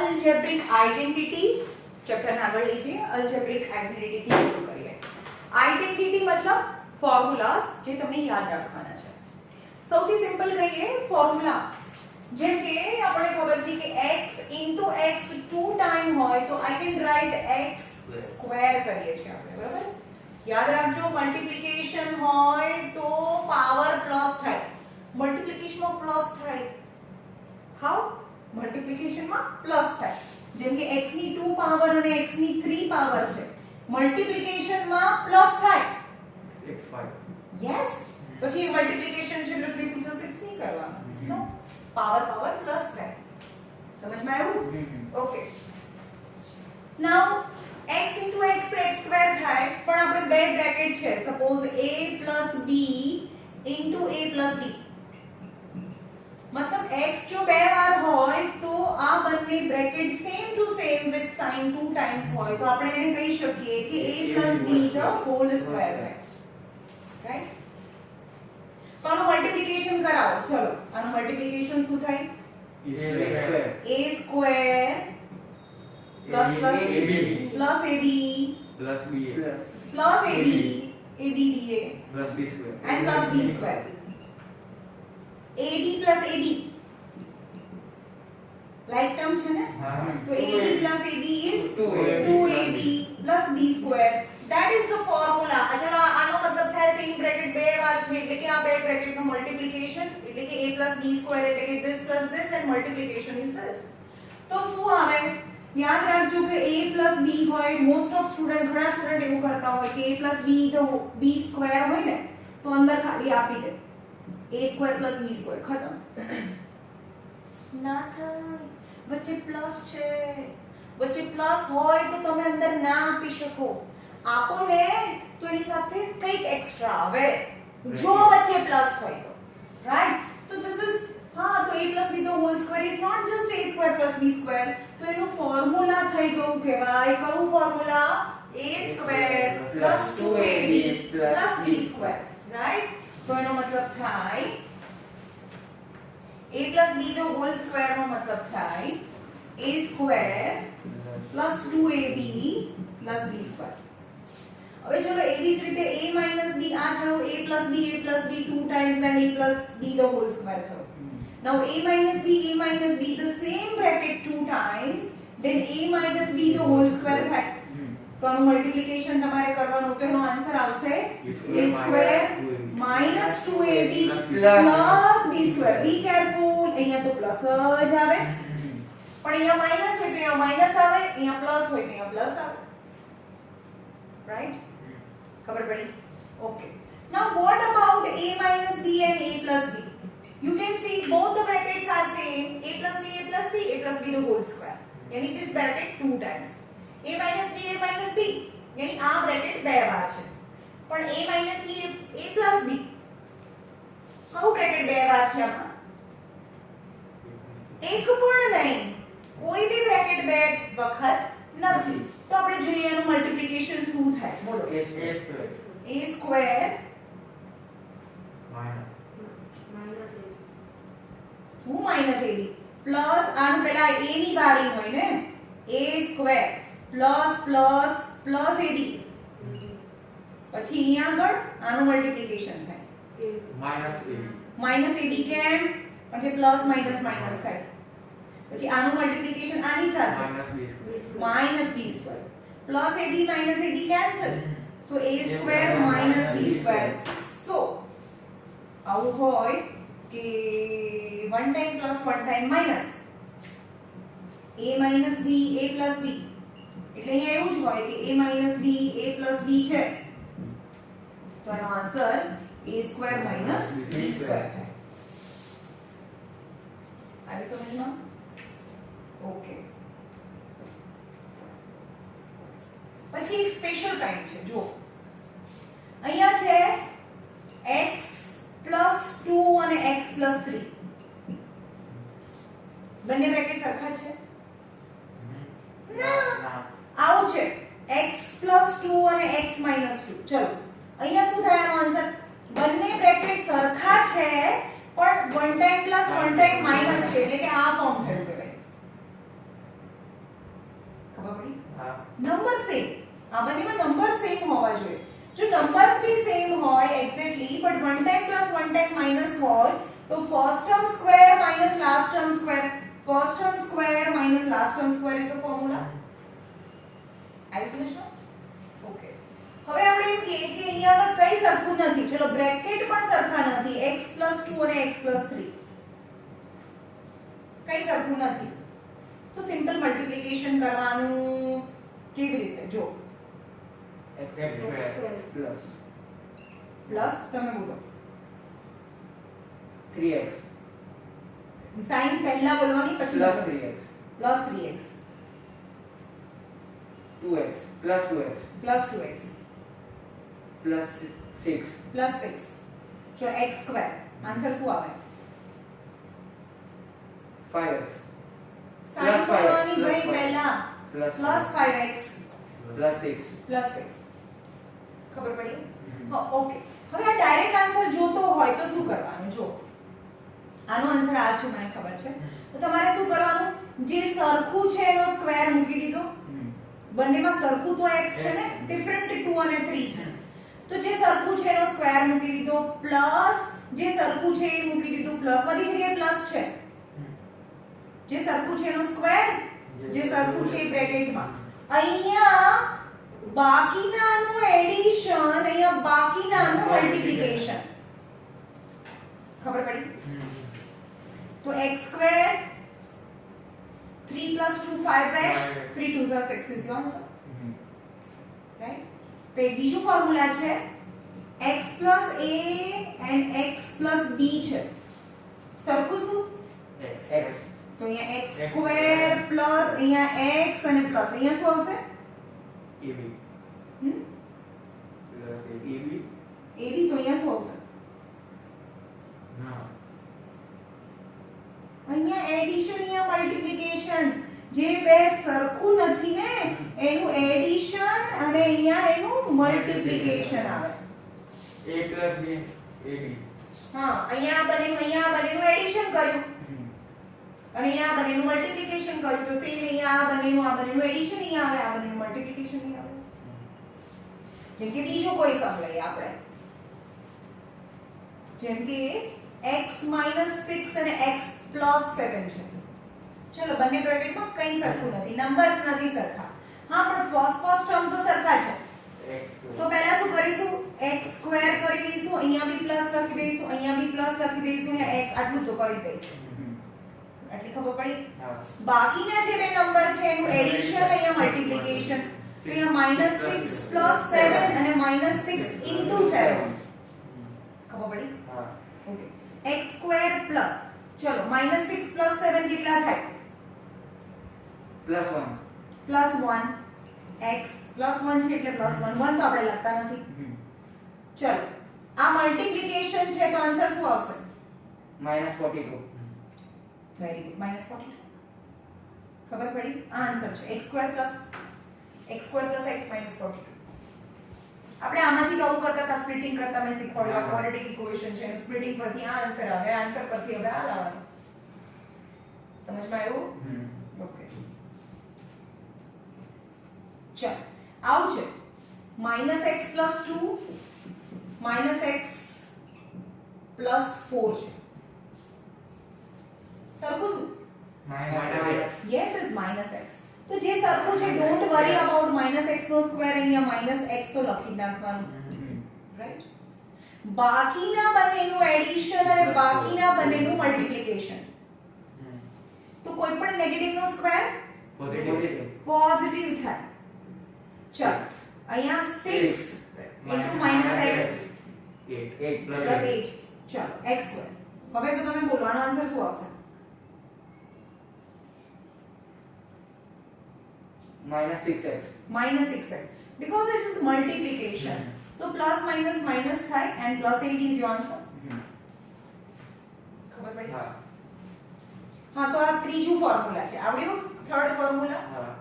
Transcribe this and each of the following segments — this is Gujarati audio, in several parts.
અલ્જેબ્રિક આઇડેન્ટિટી ચેપ્ટર ને આગળ લઈ જઈએ. અલ્જેબ્રિક આઇડેન્ટિટી થી શરૂ કરીએ. આઇડેન્ટિટી મતલબ ફોર્મ્યુલાસ જે તમને યાદ રાખવાના છે. સૌથી સિમ્પલ કહીએ ફોર્મ્યુલા, જેમ કે આપણે ખબર છે કે x x 2 ટાઈમ હોય તો I can write x square કરીએ છીએ આપણે, બરાબર. યાદ રાખજો મલ્ટીપ્લિકેશન હોય તો પાવર પ્લસ થાય. મલ્ટીપ્લિકેશનમાં પ્લસ થાય. હાઉ? મલ્ટીપ્લિકેશનમાં પ્લસ થાય. જેમ કે x ની 2 પાવર અને x ની 3 પાવર છે, મલ્ટીપ્લિકેશનમાં પ્લસ થાય. x5 yes. પછી મલ્ટીપ્લિકેશન છે એટલે 3 2 6 નહીં કરવાનું. નો, પાવર પ્લસ થાય. સમજમાં આવ્યું? ઓકે. નાઉ x into x તો x સ્ક્વેર થાય, પણ આપણે બે બ્રેકેટ છે. Suppose a plus b into a plus b, मतलब x जो બે વાર હોય તો આ બંને bracket same to same with sign 2 times હોય તો આપણે એને કહી શકીએ કે a plus b the whole square है. રાઈટ? તો આનું મલ્ટીપ્લિકેશન કરાવો. ચલો આનું મલ્ટીપ્લિકેશન શું થાય? a square plus ab plus ab plus ba plus ab ba plus b square and plus b square. ab plus ab like term છે ને, તો ab plus ab is 2ab plus b square. that is the formula. ચલો આનો મતલબ થાય સેમ બ્રેકેટ બે વાર છે એટલે કે આ બે બ્રેકેટ નું મલ્ટીપ્લિકેશન એટલે કે a plus b square એટલે કે this plus this and multiplication is this. તો શું આવે? યાદ રાખજો કે a plus b હોય, મોસ્ટ ઓફ સ્ટુડન્ટ ઘણા સ્ટુડન્ટ એવું કરતા હોય કે a plus b તો b સ્ક્વેર હોય ને તો અંદર ખાલી આપી દે a square plus b square, ખતમ. ના થાય, વચ્ચે પ્લસ છે. વચ્ચે પ્લસ હોય તો તમે અંદર ના આપી શકો. આપો ને તો એની સાથે કંઈક એક્સ્ટ્રા આવે જો વચ્ચે પ્લસ હોય તો. રાઈટ? તો ધીસ ઇઝ હા, તો a plus b the whole square is not just a square plus b square. તો એનું ફોર્મ્યુલા થઈ ગયું કહેવાય. કયું formula? a square plus 2ab plus b square. Right? તો એનો મતલબ થાય a plus b the whole square નો મતલબ થાય a square plus 2ab plus b square. હવે ચલો એવી જ રીતે a minus b આ થયો a plus b 2 times then a plus b the whole square થયો. Now a minus b the same bracket 2 times then a minus b the whole square થાય. તો આનું મલ્ટીપ્લિકેશન તમારે કરવાનું તો એનો આન્સર આવશે a square minus 2ab plus b square. be careful, અહીંયા તો પ્લસ જ આવે, પણ અહીંયા માઈનસ હોય તો અહીંયા માઈનસ આવે, અહીંયા પ્લસ હોય તો અહીંયા પ્લસ આવે. રાઈટ? ખબર પડી? Okay. Now what about a minus b and a plus b? You can see both the brackets are same, a plus b the whole square. यानी this bracket 2 times. a minus b यानी આ bracket બે વાર છે. પણ a minus b a plus b કયું bracket બે વાર છે આમાં? એક પણ નહીં, કોઈ બી bracket બે વખત નથી. તો આપણે જોઈએ એનું મલ્ટીપ્લિકેશન શું થાય. બોલો. a square હું માઈનસ ab પ્લસ આનું પહેલા a ની બારી હોય ને a square plus plus plus ab પછી અહીંયા આગળ આનું મલ્ટીપ્લિકેશન થાય માઈનસ ab કેમ? કારણ કે પ્લસ માઈનસ માઈનસ થાય. પછી આનું મલ્ટીપ્લિકેશન આની સાથે minus b square plus ab minus ab cancel, so a square minus b square. So આવું હોય કે one time plus one time minus a minus b a plus b એટલે અહીંયા એવું જ હોય કે a minus b a plus b છે તો આનો answer a square minus b square થાય. આવી સમજમાં? ઓકે. પછી એક સ્પેશિયલ કાઇન્ડ છે. જો અહીંયા છે x plus 2 અને x plus 3 બંને બ્રેકેટ સરખા છે ના? આવું છે x plus 2 અને x minus 2. ચલો અહીંયા શું થાય આનો આન્સર? બંને બ્રેકેટ સરખા છે પણ one time plus one time minus છે એટલે કે આ ફોર્મ થયું કહેવાય. ખબર પડી? હા નંબર સેમ, આ બંનેમાં નંબર સેમ હોવા જોઈએ. જો નંબર્સ બી સેમ હોય exactly but one time plus one time minus હોય તો first term square minus last term square, first term square minus last term square is a formula. આવી સમજમાં? ઓકે. હવે આપણે એમ કહીએ કે અહીંયા આગળ કઈ સરખું નથી. ચલો બ્રેકેટ પણ સરખા નથી. x 2 અને x 3 કઈ સરખું નથી. તો સિમ્પલ મલ્ટીપ્લિકેશન કરવાનું કેવી રીતે? જો x સ્ક્વેર પ્લસ પ્લસ તમે બોલો 3x સાઈન પહેલા બોલવાની પછી plus 3x plus 3x 2x plus 2x plus 2x plus 6 plus 6 જો x સ્ક્વેર આન્સર શું આવે? 5x સાઈન Plus 5x, બોલવાની plus ભાઈ 5x. પહેલા plus plus 5x plus 6 plus 6 ખબર પડી? હા ઓકે. હવે આ ડાયરેક્ટ આન્સર જોતો હોય તો શું કરવાનું? જો આનો આન્સર આ છે મને ખબર છે, તો તમારે શું કરવાનું? જે સરખું છે એનો સ્ક્વેર મૂકી દીધો. બંનેમાં સરખું તો x છે ને, ડિફરન્ટ 2 અને 3 છે. તો જે સરખું છે એનો સ્ક્વેર મૂકી દીધો પ્લસ જે સરખું છે એ મૂકી દીધું પ્લસ. બધી જગ્યાએ પ્લસ છે. જે સરખું છે એનો સ્ક્વેર, જે સરખું છે એ બ્રેકેટમાં. અહીંયા બાકીનાનું એડિશન, અહીંયા બાકીનાનું મલ્ટીપ્લિકેશન. ખબર પડી? તો x square 3 + 2 5x 3 2 6 is your answer. Right? તો એક બીજું ફોર્મ્યુલા છે x + a and x + b છે. સરખું શું? x તો અહીંયા x સ્ક્વેર પ્લસ અહીંયા x અને પ્લસ અહીંયા શું આવશે? ab પ્લસ ab ab તો અહીંયા શું આવશે? ના અહીંયા એડિશન, અહીંયા મલ્ટીપ્લિકેશન. જે બે સરખું નથી ને એનું એડિશન અને અહીંયા એનું મલ્ટીપ્લિકેશન આવે. a plus b ab હા, અહીંયા આ બંનેનું એડિશન કર્યું અને અહીંયા આ બંનેનું મલ્ટીપ્લિકેશન કર્યું તો સેમ અહીંયા આ બંનેનું એડિશન અહીંયા આવે, આ બંનેનું મલ્ટીપ્લિકેશન અહીંયા આવે. જેમ કે બીજો કોઈ સમ લઈએ આપણે, જેમ કે x - 6 અને x + 7 છે. ચલો બંને બ્રેકેટમાં કંઈ સરખું નથી, નંબર્સ નથી સરખા. હા પણ ફર્સ્ટ ટર્મ તો સરખા છે. તો પહેલા શું કરીશું? x સ્ક્વેર કરી દઈશું, અહીંયા બી પ્લસ લખી દઈશું, અહીંયા બી પ્લસ લખી દઈશું, અહીંયા x આટલું તો કરી દઈશું. આટલી ખબર પડી? હા બાકીના જે બે નંબર છે એનું એડિશન, અહીંયા મલ્ટીપ્લિકેશન. તો અહીંયા -6 + 7 અને -6 * 7. ખબર પડી? હા ઓકે. x સ્ક્વેર પ્લસ, ચલો -6 + 7 કેટલા થાય? +1 +1. x +1 છે એટલે +1. 1 તો આપણે લખતા નથી. ચલો આ મલ્ટીપ્લિકેશન છે તો આન્સર શું આવશે? -42 વેરી ગુડ, -42. ખબર પડી? આ આન્સર છે x સ્ક્વેર પ્લસ x -42. આપણે આમાંથી આવું કરતા હતા, સ્પ્લિટિંગ કરતા મેં શીખવાડ્યું. આ ક્વોડ્રેટિક ઇક્વેશન છે એનું સ્પ્લિટિંગ પરથી આ આન્સર આવે, આન્સર પરથી હવે આ લાવવાનું. સમજમાં આવ્યું? ઓકે. ચલ આવું છે -x + 2 -x + 4 છે. સરખું શું? yes is -x. તો જે સરખું છે ડોન્ટ વરી અબાઉટ -x નો સ્ક્વેર, અહીંયા -x તો લખી નાખવાનું. રાઈટ? બાકીના બંનેનું એડિશન અને બાકીના બંનેનું મલ્ટીપ્લિકેશન. તો કોઈ પણ નેગેટિવ નો સ્ક્વેર પોઝિટિવ પોઝિટિવ થાય. ચલ અહીંયા 6 * -x 8 + 8. ચલો x સ્ક્વેર. હવે તો તમે બોલવાનો આન્સર શું આવશે? -6x -6x because it is multiplication. So plus minus minus થાય and +8 is your answer. ખબર પડી? હા હા તો આ ત્રીજું ફોર્મ્યુલા છે. આવડ્યું? Third formula. હા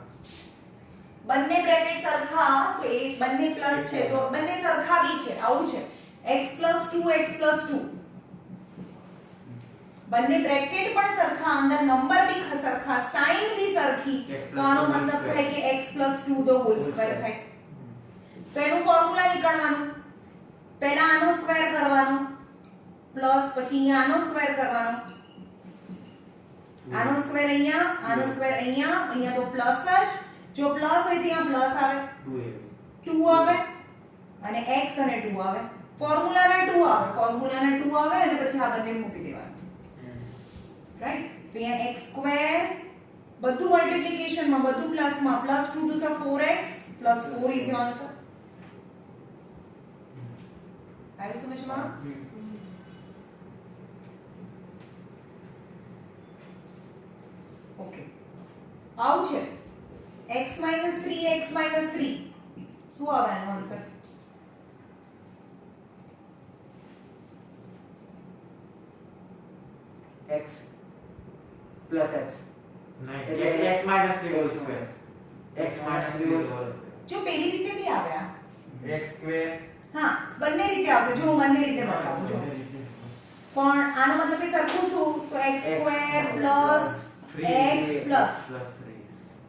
બંને બ્રેકેટ સરખા તો એક બંને પ્લસ છે તો બંને સરખા બી છે. આવું છે x + 2 x + 2. બંને બ્રેકેટ પણ સરખા, અંદર નંબર બી સરખા, સાઇન બી સરખી, તો આનો મતલબ થાય કે x + 2 ધ હોલ સ્ક્વેર થાય. તો એનું ફોર્મ્યુલા નીકળવાનું, પહેલા આનો સ્ક્વેર કરવાનો પ્લસ પછી અહીંયા આનો સ્ક્વેર કરવાનો, આનો સ્ક્વેર અહીંયા, આનો સ્ક્વેર અહીંયા, અહીંયા તો પ્લસ જ, જો પ્લસ હોય તો અહીંયા પ્લસ આવે, 2 આવે અને x અને 2 આવે, ફોર્મ્યુલાના 2 આવે, ફોર્મ્યુલાના 2 આવે અને પછી આ બંને મૂકી દેવાનું, રાઈટ. તો અહીંયા x સ્ક્વેર બધું મલ્ટીપ્લિકેશનમાં, બધું પ્લસમાં, +2 * 4x + 4 ઇઝ યોર આન્સર. આવ્યું સમજમાં? ઓકે, આવું છે x - 3x - 3 શું આવે આનો answer? x plus x. x minus 3 whole square. x minus 3 whole square. જો પેલી રીતે બી આવે આ, x square. હા બંને રીતે આવશે, જો હું બંને રીતે બતાવું છું, પણ આનો મતલબ કે સરખું શું, તો x square plus x plus,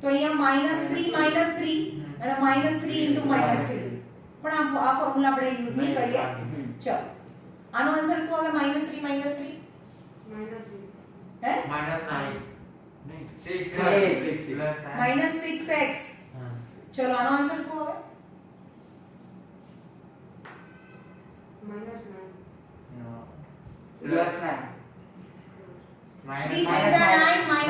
તો અહીંયા -3 અને -3 into -3, પણ આ ફોર્મ્યુલા આપણે યુઝ નહીં કરીએ. ચલો આનો આન્સર શું આવે? -3 હે -9. 6 -6x. ચલો આનો આન્સર શું આવે? Plus 9. 3 3 9 -+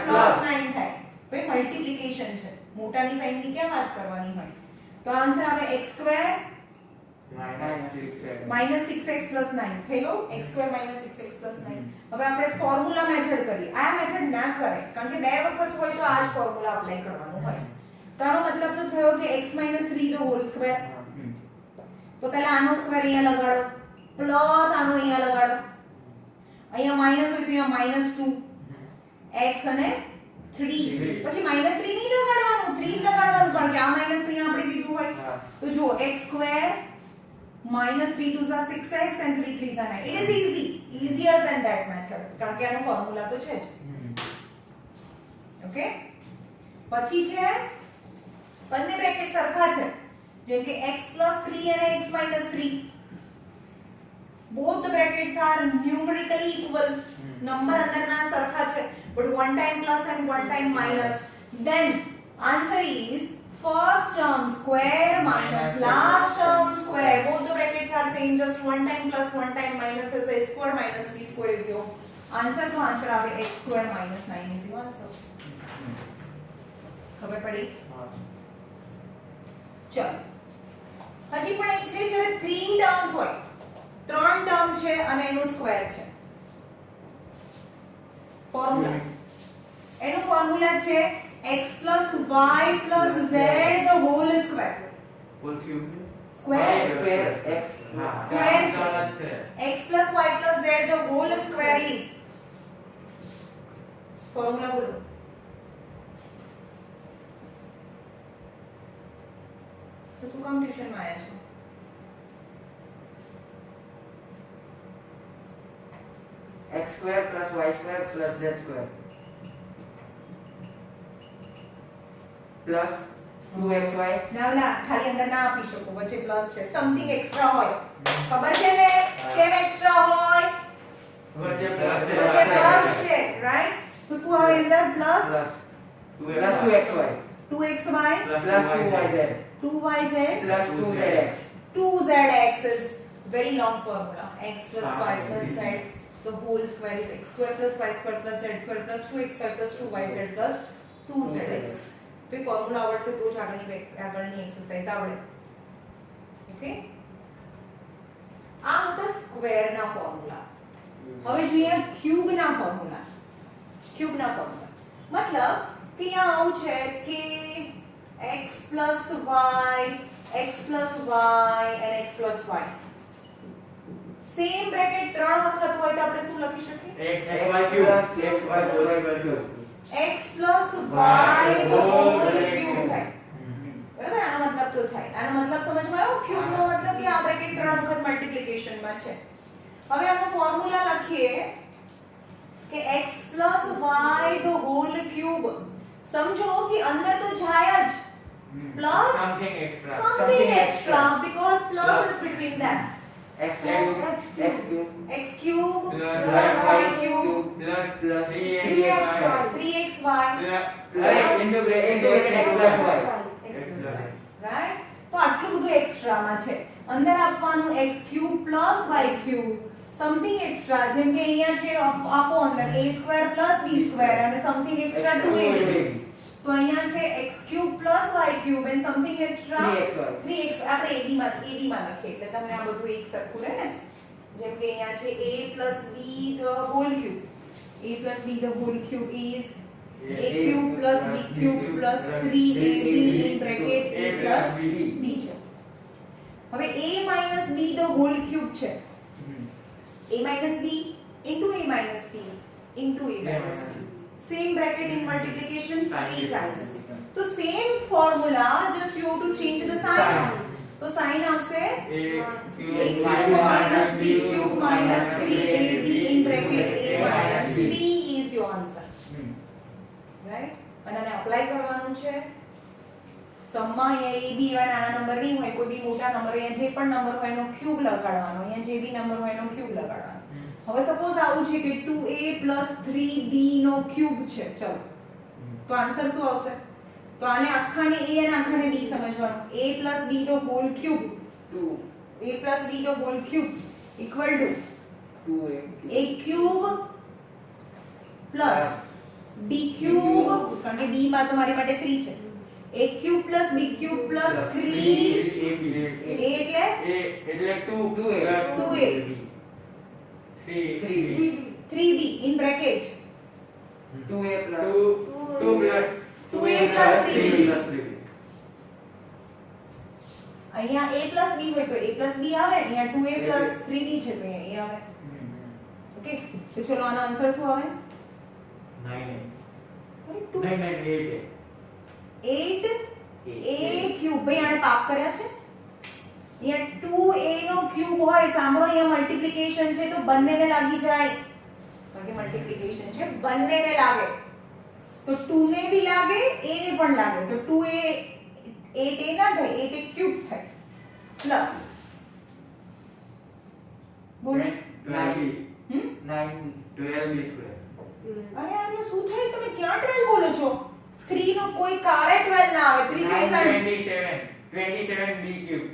+9 થાય. ભાઈ મલ્ટીપ્લિકેશન છે, મોટાની સાઈનની ક્યાં વાત કરવાની હોય? તો આન્સર આવે x સ્ક્વેર -6x + 9 થઈ ગયું. x square -6x + 9. હવે આપણે ફોર્મ્યુલા મેથડ કરીએ. આ મેથડ ના કરે કારણ કે બે વખત હોય તો આ જ ફોર્મ્યુલા અપ્લાય કરવાનો હોય. તો આનો મતલબ તો થયો કે x - 3 ધ હોલ સ્ક્વેર. તો પહેલા આનો સ્ક્વેર અહીંયા લગાડો, પ્લસ આનો અહીંયા લગાડો, અહીંયા માઈનસ હોય તો અહીંયા -2 x અને 3, પછી -3 નહીં લગાડવાનું, 3 લગાડવાનું કારણ કે આ માઈનસ તો અહીંયા આપણે દીધું હોય. તો જો x square -3 2 * 6x and 3 3 * 9. It is easier than that method કારણ કે આનો ફોર્મ્યુલા તો છે જ. ઓકે, પછી છે બંને બ્રેકેટ સરખા છે, જેમ કે x + 3 અને x - 3. both the brackets are numerically equal, number અંદરના સરખા છે, but one time plus and one time minus. Then answer is first term square minus last term square. Both the brackets are same, just one time plus one time minus is a square minus b square is your answer. તો answer આવે x square minus 9 is your answer. ખબર પડી? ચલો હજી પણ એક છે જ્યારે 3 ટર્મ્સ હોય, 3 ટર્મ છે અને એનું સ્ક્વેર છે. ફોર્મ્યુલા, એનું ફોર્મ્યુલા છે x + y + z the whole square. whole cube. Square x square છે. x + y + z the whole square is. Formula બોલો. તો શું કામ ટ્યુશન માં આયા છો? x square plus y square plus z square plus 2xy. ના ખાલી અંદર ના આપી શકો, વચ્ચે પ્લસ છે, સમથિંગ એક્સ્ટ્રા હોય. ખબર છે ને કેમ એક્સ્ટ્રા હોય? વચ્ચે પ્લસ છે, રાઈટ? તો શું આવે અંદર? Plus plus 2xy 2xy plus 2yz 2yz plus 2zx. 2zx is very long formula. X plus y plus z the whole square is x square plus y square plus z square plus 2xy plus 2yz plus 2zx. તો એ ફોર્મ્યુલા આવડશે તો જ આગળની એક્સરસાઇઝ આવડે. ઓકે, આ હતા સ્ક્વેરના ફોર્મ્યુલા. હવે જોઈએ ક્યુબના ફોર્મ્યુલા. ક્યુબના ફોર્મ્યુલા મતલબ કે અહીંયા આવું છે કે x plus y and x plus y. Same bracket 3 વખત હોય તો આપણે શું લખી શકીએ? xy cube. xy whole cube. x plus y the whole cube થાય. બરાબર? આનો મતલબ તો થાય. આનો મતલબ સમજમાં આવ્યો? ક્યુબ નો મતલબ કે આ બ્રેકેટ 3 વખત મલ્ટીપ્લિકેશન માં છે. હવે આનો ફોર્મ્યુલા લખીએ કે x plus y the whole cube સમજો કે અંદર તો જાય જ plus something extra. something extra because plus is between them x cube x cube Plus plus y cube plus plus 3xy 3xy અરે into bracket x plus y x plus y right તો આટલું બધું એક્સ્ટ્રા માં છે અંદર આપવાનું x cube plus y cube something extra જેમ કે અહીંયા છે આપો અંદર a² plus b² અને સમથિંગ એક્સ્ટ્રા 2ab તો અહીંયા છે x cube plus y cube and something extra 3x આપણે ab માં લખીએ એટલે તમને આ બધું એક સરખું રહે ને જેમ કે અહીંયા છે a plus b the whole cube a plus b the whole cube is a cube plus b cube plus 3ab in bracket a plus b છે હવે a minus b the whole cube છે a minus b into a minus b into a minus b same bracket in multiplication 3 times तो same formula just you have to change the sign तो sign આવશે a a cube minus b cube minus 3ab in bracket a minus b is your answer right અને આને અપ્લાય કરવાનું છે સમમાં અહીંયા ab એવા નાના નંબર નહીં હોય કોઈ બી મોટા નંબર અહીંયા જે પણ નંબર હોય એનો ક્યુબ લગાડવાનો અહીંયા જે બી નંબર હોય એનો ક્યુબ લગાડવાનો હવે સપોઝ આવું છે કે 2a 3b નો ક્યુબ છે ચલો તો આન્સર શું આવશે તો આને આખાને a અને આખાને b સમજવાનું a b the whole cube 2 a b the whole cube equal to 2a cube plus b cube કારણ કે b માં તો મારી માટે 3 છે a cube plus b cube plus 3ab a એટલે 2a 3b in bracket 2a plus 2a plus 3b અહીંયા a plus b હોય તો a plus b આવે અહીંયા 2a plus 3b છે તો અહીંયા a આવે ઓકે તો ચલો આનો આન્સર શું આવે 9 અરે 2 8 8 a ક્યુબ ભાઈ આને પાપ કર્યા છે અહીંયા 2a નો ક્યુબ હોય સાંભળો અહીંયા મલ્ટીપ્લિકેશન છે તો બંનેને લાગી જાય કારણ કે મલ્ટીપ્લિકેશન છે બંનેને લાગે તો 2 ને બી લાગે a ને પણ લાગે તો 2a 8a ના થાય 8a ક્યુબ થાય પ્લસ બોલો 12b square અરે આનું શું થાય તમે ક્યાં 12 બોલો છો 3 નો કોઈ કાળે 12 ના આવે 3 27b cube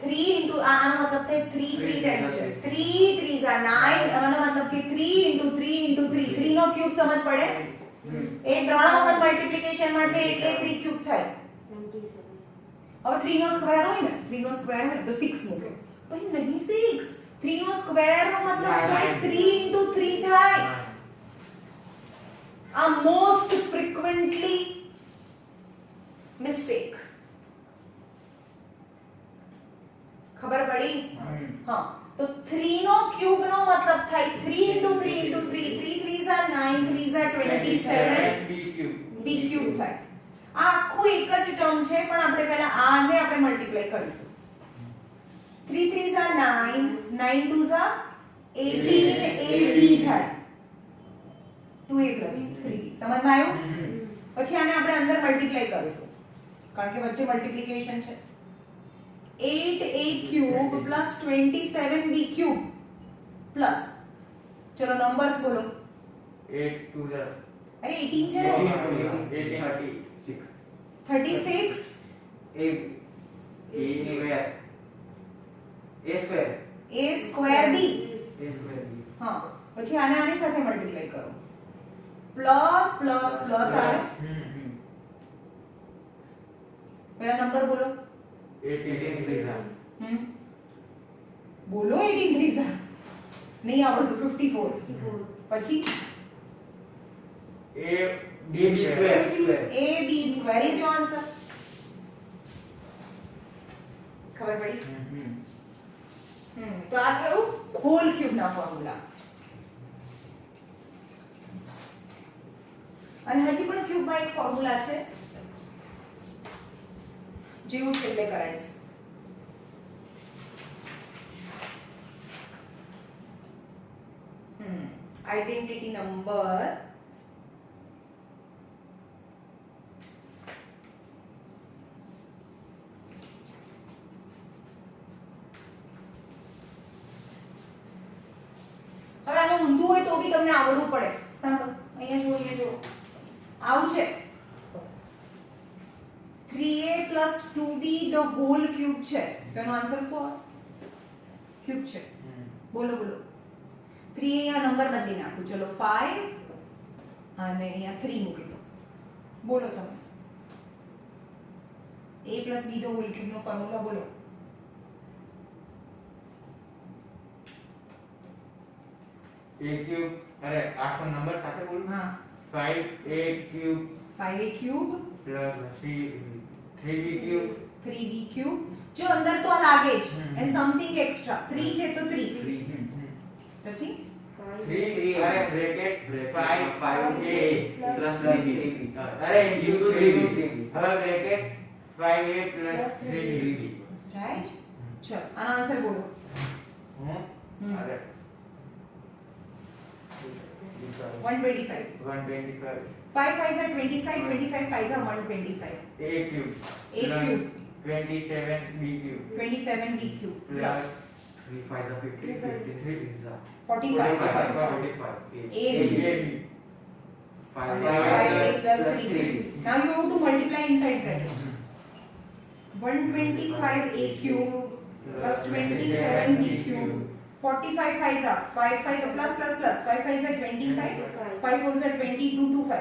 3 into આનો મતલબ થાય 3 3 times છે 3 3s are 9 આનો મતલબ કે 3 into 3 into 3 3 નો ક્યુબ સમજ પડે એ ત્રણ વખત મલ્ટીપ્લિકેશન માં છે એટલે 3 ક્યુબ થાય હવે 3 નો સ્ક્વેર હોય ને 3 નો સ્ક્વેર હોય તો 6 મૂકે ભાઈ નહીં 6 3 નો સ્ક્વેર નો મતલબ થાય 3 into 3 થાય આ મોસ્ટ ફ્રીક્વન્ટલી મિસ્ટેક ખબર પડી હા તો 3 નો ક્યુબ નો મતલબ થાય 3 into 3 into 3 3 3s are 9 3s are 27 b cube થાય આ આખું એક જ ટર્મ છે પણ આપણે પહેલા r ને આપણે મલ્ટીપ્લાય કરીશું 3 3s are 9 9 2s are 18 ab થાય 2a 3b સમજમાં આવ્યું પછી આને આપણે અંદર મલ્ટીપ્લાય કરીશું કારણ કે વચ્ચે મલ્ટીપ્લિકેશન છે 8a cube plus 27b cube plus ચલો નંબર્સ બોલો 8 2 10 અરે 18 છે 36 a square a square b a square b હા પછી આને આની સાથે મલ્ટીપ્લાય કરો પ્લસ પ્લસ પ્લસ આવે પહેલા નંબર બોલો 18 બોલો 18 3 નહીં આવડતું 54 પછી a b square a b square is your answer ખબર પડી તો આ થયું હોલ ક્યુબ ના ફોર્મ્યુલા અને હજી પણ ક્યુબ માં એક ફોર્મ્યુલા છે જેવું છે એટલે કરાઈશ આઈડેન્ટિટી નંબર હવે આનું ઊંધું હોય તો બી તમને આવડવું પડે. સાંભળો અહીંયા જો આવું છે 3a + 2b the whole cube છે. તો એનો આન્સર શું આવે? ક્યુબ છે. બોલો 3 અહીંયા નંબર બદલી નાખું. ચલો 5 અને અહીંયા 3 મૂકી દો. બોલો તમે a + b the whole cube નો ફોર્મ્યુલા બોલો. a ક્યુબ અરે આખો નંબર સાથે બોલ. હા 5a cube 5a cube + 3b cube 3b cube. જો અંદર તો આ લાગે જ એન્ડ સમથિંગ એક્સ્ટ્રા 3 છે તો 3 પછી 3 અરે બ્રેકેટ 5a plus 3b. અરે ઇન્ટુ 3b. હવે બ્રેકેટ 5a + 3b. રાઈટ. ચલો આનો આન્સર બોલો. અરે 125 125 5 5 are 25 25 5 are 125 a cube a cube 27b cube 27b cube plus 3 5 are 50, 53 is 45 45. ab Five, 5a plus plus 3. three. Now you have to multiply inside bracket. 125a cube plus 27b cube. 45 5s are 5 5s are plus plus plus 5 5s are 25 5 4s are 20 2 2 5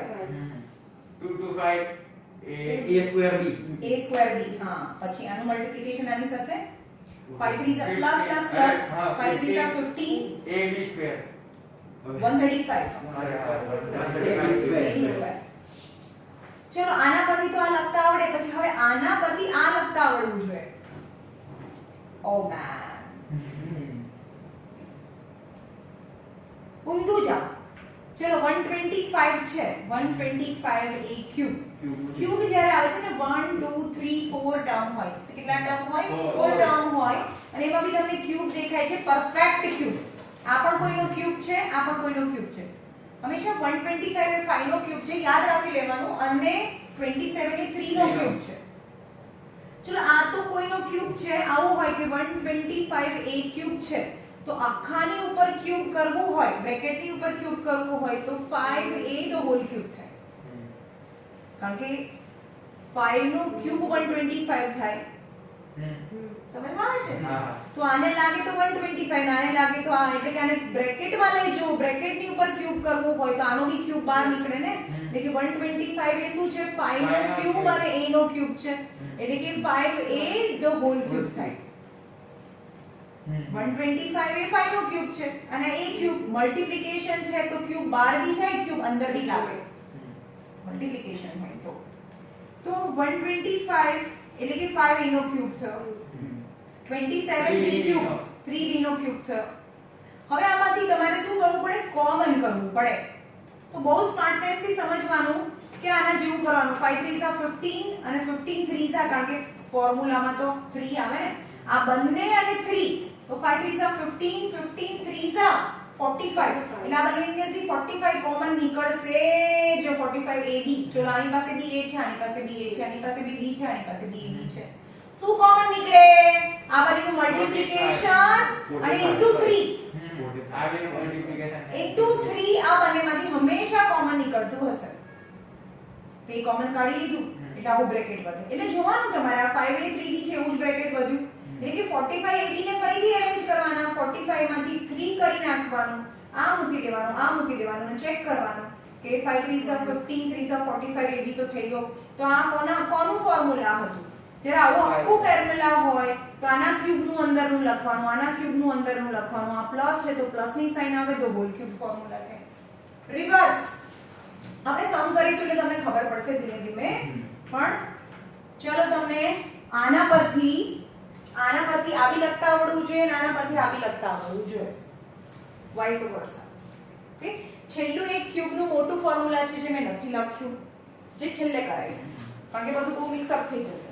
225 a square b. a square b. हाँ પછી આનું મલ્ટીપ્લિકેશન આની સાથે 5 3s are plus plus plus 5 3s are 15 ab square 135 ab square. ab square. ચલો આના પરથી તો આ લખતા આવડે, પછી હવે આના પરથી આ લખતા આવડવું જોઈએ. ઓ મેન ઊંધું જાઓ. ચલો 125 છે 125a ક્યુબ. ક્યુબ જ્યારે આવે છે ને 1 2 3 4 ટર્મ હોય. કેટલા ટર્મ હોય? 4 ટર્મ હોય. અને એમાં બી તમને ક્યુબ દેખાય છે, પરફેક્ટ ક્યુબ. આ પણ કોઈનો ક્યુબ છે, આ પણ કોઈનો ક્યુબ છે. હંમેશા 125 એ 5 નો ક્યુબ છે, યાદ રાખી લેવાનું. અને 27 એ 3 નો ક્યુબ છે. ચલો આ તો કોઈનો ક્યુબ છે. આવું હોય કે 125a ક્યુબ છે તો આખાની ઉપર ક્યુબ કરવું હોય, બ્રેકેટની ઉપર ક્યુબ કરવું હોય તો 5a ધ હોલ ક્યુબ થાય. કારણ કે 5 નો ક્યુબ 125 થાય. સમજમાં આવે છે? હા. તો આને લાગે તો 125, આને લાગે તો આ, એટલે કે આને બ્રેકેટમાં લઈ જો. બ્રેકેટની ઉપર ક્યુબ કરવું હોય તો આનો બી ક્યુબ બહાર નીકળે ને. એટલે કે 125 એ શું છે? 5 નો ક્યુબ અને a નો ક્યુબ છે. એટલે કે 5a ધ હોલ ક્યુબ થાય. 125 એ 5 નો ક્યુબ છે અને a ક્યુબ મલ્ટીપ્લિકેશન છે તો ક્યુબ બહાર બી જાય, ક્યુબ અંદર બી લાગે. મલ્ટીપ્લિકેશન હોય તો 125 એટલે કે 5a નો ક્યુબ થયો. 27b ક્યુબ 3b નો ક્યુબ થયો. હવે આમાંથી તમારે શું કરવું પડે? કોમન કરવું પડે. તો બહુ સ્માર્ટનેસ થી સમજવાનું કે આના જેવું કરવાનું. 5 3s are 15 અને 15 3s are, કારણ કે ફોર્મ્યુલામાં તો 3 આવે ને. આ બંને અને 3 તો 5 3s are 15 15 3s are 45. એટલે આ બંનેની અંદરથી 45 કોમન નીકળશે. જો 45ab, ચલો આની પાસે b a છે, આની પાસે b a છે, આની પાસે b b છે, આની પાસે b b છે. શું કોમન નીકળે? આ બંનેનું મલ્ટીપ્લિકેશન અને ઇન્ટુ 3 આ બે મલ્ટીપ્લિકેશન ઇન્ટુ 3 આ બંનેમાંથી હંમેશા કોમન નીકળતું હશે. તે કોમન કાઢી લીધું એટલે આવું બ્રેકેટ વધે. એટલે જોવાનું તમારે આ 5a 3b છે એવું જ બ્રેકેટ વધ્યું. એટલે કે 45ab ને ફરીથી અરેન્જ કરવાના. 45 માંથી 3 કરી નાખવાનું, આ મૂકી દેવાનું, આ મૂકી દેવાનું અને ચેક કરવાનું કે 5 3s are 15 3s are 45ab તો થઈ ગયો. તો આ કોનું ફોર્મ્યુલા હતું? જ્યારે આવું આખું ફોર્મ્યુલા હોય તો આના ક્યુબનું અંદરનું લખવાનું, આના ક્યુબનું અંદરનું લખવાનું. આ પ્લસ છે તો પ્લસની સાઇન આવે તો હોલ ક્યુબ ફોર્મ્યુલા થાય. રિવર્સ આપણે સમ કરીશું એટલે તમને ખબર પડશે ધીમે ધીમે. પણ ચલો તમને આના પરથી આ બી લખતા આવડવું જોઈએ અને આના પરથી આ બી લખતા આવડવું જોઈએ. Vice versa. ઓકે. છેલ્લું એક ક્યુબનું મોટું ફોર્મ્યુલા છે જે મેં નથી લખ્યું, જે છેલ્લે કરાઈશું. કારણ કે બધું બહુ મિક્સ અપ થઈ જશે.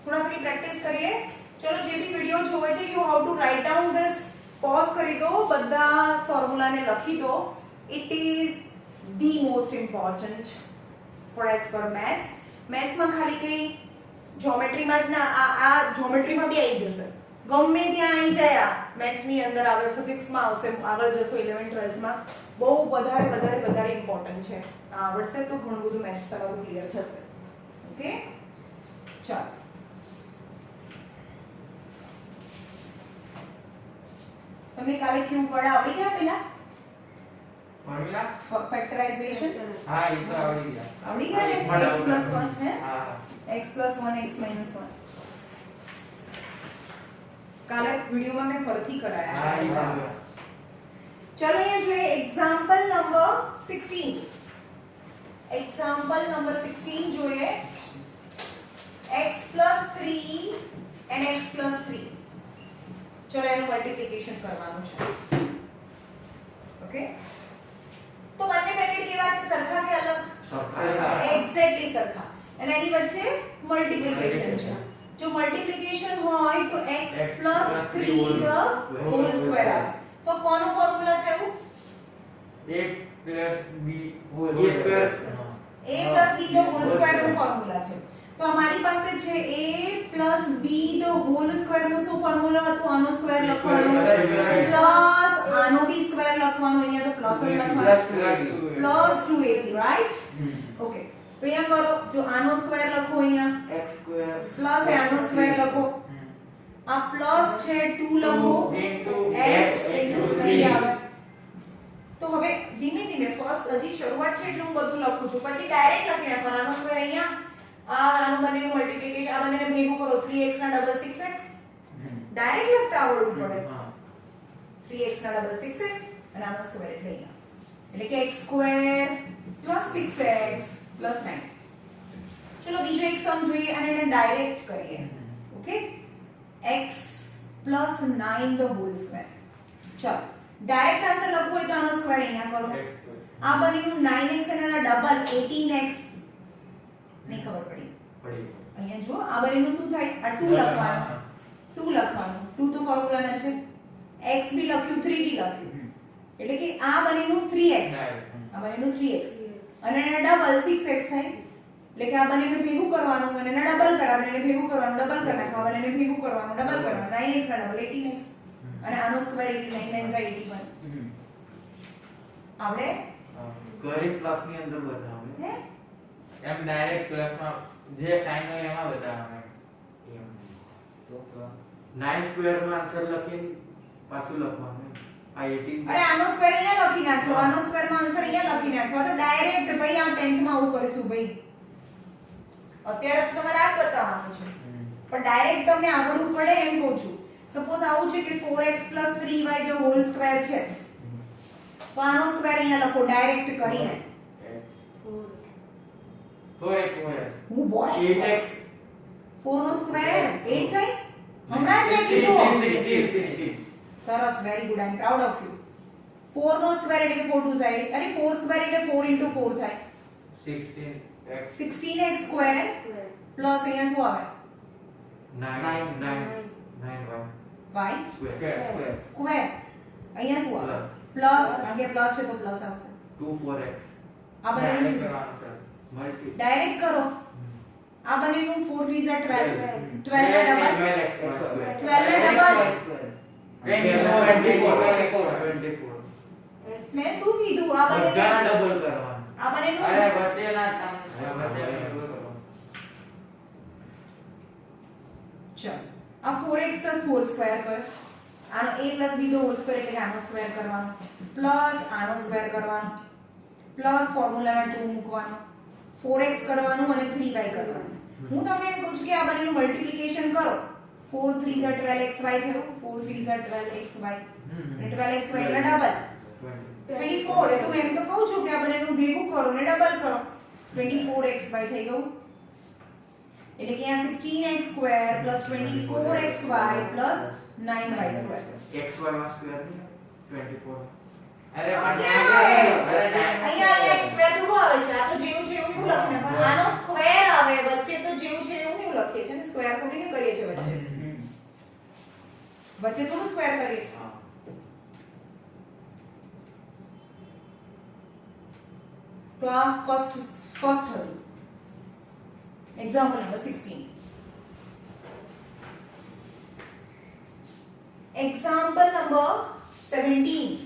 થોડા થોડી પ્રેક્ટિસ કરીએ. ચલો જે બી વિડિયો જોવે છે you how to write down this, pause કરી દો, બધા ફોર્મ્યુલાને લખી દો. it is the most important for as per maths. maths માં ખાલી કઈ જ્યોમેટ્રી માં જ ના આ જ્યોમેટ્રી માં બી આવી જશે, ગમે ત્યાં આવી જાય, આ મેથ્સ ની અંદર આવે, ફિઝિક્સ માં આવશે, આગળ જશો 11th 12th માં, બહુ વધારે ઇમ્પોર્ટન્ટ છે. આવડશે તો ઘણું બધું મેથ્સ તમારું ક્લિયર થશે. ઓકે, ચાલો તમને કાલે ક્યુ પડા આવડી ગયા પેલા ફોર્મ્યુલા ફેક્ટરાઇઝેશન હા એ તો આવડી ગયા. આવડી ગયા ને? x + 1 હે, હા x + 1 x - 1 કાલે વિડિયોમાં મેં ફરીથી કરાયા હા છે. એ ચાલો. ચલો અહીંયા જોઈએ એક્ઝામ્પલ નંબર 16. એક્ઝામ્પલ નંબર 16 જોઈએ. x + 3 and x + 3. ચલો એનું મલ્ટીપ્લિકેશન કરવાનું છે. ઓકે, તો બંને બ્રેકેટ કેવા છે, સરખા કે અલગ? સરખા. એક્ઝેક્ટલી સરખા, અને એની વચ્ચે મલ્ટીપ્લિકેશન છે. જો મલ્ટીપ્લિકેશન હોય તો x + 3 the whole square આવે. તો કોનું ફોર્મ્યુલા થયું? a plus b whole A square. a + b the whole square નું ફોર્મ્યુલા છે. તો અમારી પાસે છે a + b the whole square નું શું ફોર્મ્યુલા હતું? આનો સ્ક્વેર લખવાનો પ્લસ આનો બી સ્ક્વેર લખવાનો, અહીંયા તો પ્લસ જ લખવાનો, પ્લસ 2ab, રાઈટ? ઓકે, તો અહીંયા કરો, જો આનો સ્ક્વેર લખો, અહીંયા x square પ્લસ આનો સ્ક્વેર લખો, આ પ્લસ છે 2 લખો, into x x into 3 3 આવે. તો હવે ધીમે ધીમે ફર્સ્ટ હજી શરૂઆત છે એટલે હું બધું લખું છું, પછી ડાયરેક્ટ લખી નાખવાનો. આનો સ્ક્વેર અહીંયા, આનું બંનેનું મલ્ટીપ્લિકેશન, આ બંનેને ભેગું કરો, 3x ના ડબલ 6x. ડાયરેક્ટ લખતા આવડવું પડે. 3x ના ડબલ 6x અને આનો સ્ક્વેર એટલે અહીંયા, એટલે કે x square plus 6x plus 9. ચલો બીજો એક સમ જોઈએ અને એને ડાયરેક્ટ કરીએ. Okay, x plus 9 the whole square. ચલો ડાયરેક્ટ આન્સર લખવું હોય તો આનો સ્ક્વેર અહીંયા કરો, આ બનીનું 9x અને આના ડબલ 18x. નહીં ખબર પડી? અહીંયા જો આ બનીનું શું થાય? આ 2 લખવાનું, 2 લખવાનું, 2 તો ફોર્મ્યુલા છે, x બી લખ્યું 3 બી લખ્યું, એટલે કે આ બનીનું 3x, આ બનીનું 3x અને એના ડબલ 6x થાય, એટલે કે આ બંનેને ભેગું કરવાનું અને એને ડબલ કરાવવાનું, એને ભેગું કરવાનું, ડબલ કરી નાખવાનું, એને ભેગું કરવાનું, ડબલ કરવાનું, 9x ના ડબલ 18x અને આનો સ્ક્વેર 89 9 81. આવડે? ઘરે પ્લસ ની અંદર બતાવો હે, એમ ડાયરેક્ટ પ્લસમાં જે સાઈન હોય એમાં બતાવવાનું. એમ તો 9 સ્ક્વેર માં આન્સર લખીને પાછું લખવાનું આ 18 અરે આનો સ્ક્વેર અહીંયા લખી નાખો, આનો સ્ક્વેર માં આન્સર અહીંયા લખી નાખો. તો ડાયરેક્ટ ભાઈ આ 10th માં આવું કરીશું ભાઈ. અત્યારે તો તમારે આ બતાવવાનું છે, પણ ડાયરેક્ટ તમને આવડવું પડે એમ કહું છું. સપોઝ આવું છે કે 4x + 3y the whole square છે, તો આનો સ્ક્વેર અહીંયા લખો ડાયરેક્ટ કરીને. 4x હું બોલ 8x 4 નો સ્ક્વેર 8 થાય, હમણાં જ મેં કીધું. 16 સરસ, very good, I am proud of you. 4 નો સ્ક્વેર એટલે કે 4 2 સાઈડ, અરે 4 સ્ક્વેર એટલે 4 * 4 થાય, 16x 16x સ્ક્વેર પ્લસ અહીંયા શું આવે? 9 y square સ્ક્વેર, અહીંયા શું આવે? પ્લસ, કારણ કે પ્લસ છે તો પ્લસ આવશે. 2 4x આ બંનેનું ડાયરેક્ટ શું? કરવાનું છે. મલ્ટી ડાયરેક્ટ કરો. આ બંનેનું 4 3 = 12, 12 ના ડબલ, 12 ના ડબલ 24 મેં શું કીધું? આ બંને બધાના ડબલ કરવાનું આ બંનેનું અરે વચ્ચેના ચલ આ 4x + હોલ સ્ક્વેર કર, આનો a + b નો હોલ સ્ક્વેર એટલે કે આનો સ્ક્વેર કરવાનો, પ્લસ આનો સ્ક્વેર કરવાનો, પ્લસ ફોર્મ્યુલામાં 2 મૂકવાનો, 4x કરવાનું અને 3y કરવાનું. હું તમને એમ કહું છું કે આ બંનેનું મલ્ટીપ્લિકેશન કરો. 4 3 = 12xy થયું, 4 3 = 12xy અને 12xy એટલે ડબલ 24. એટલે હું એમ તો કહું છું કે આ બંનેનું ભેગું કરો ને ડબલ કરો, 24xy થઈ ગયું. એટલે કે અહીંયા 16x² + 24xy + 9y². xy માં સ્ક્વેર 24 અરે અહીંયા x સ્ક્વેર શું આવે છે? આ તો જેવું છે એવું નહીં લખીને, પણ આનો સ્ક્વેર આવે વચ્ચે, તો જેવું છે એવું નહીં લખીએ છે ને, સ્ક્વેર થોડી ને કરીએ છે વચ્ચે, વચ્ચે થોડું સ્ક્વેર કરીએ છે. તો આ ફર્સ્ટ હતું એક્ઝામ્પલ નંબર 16. Example number 17.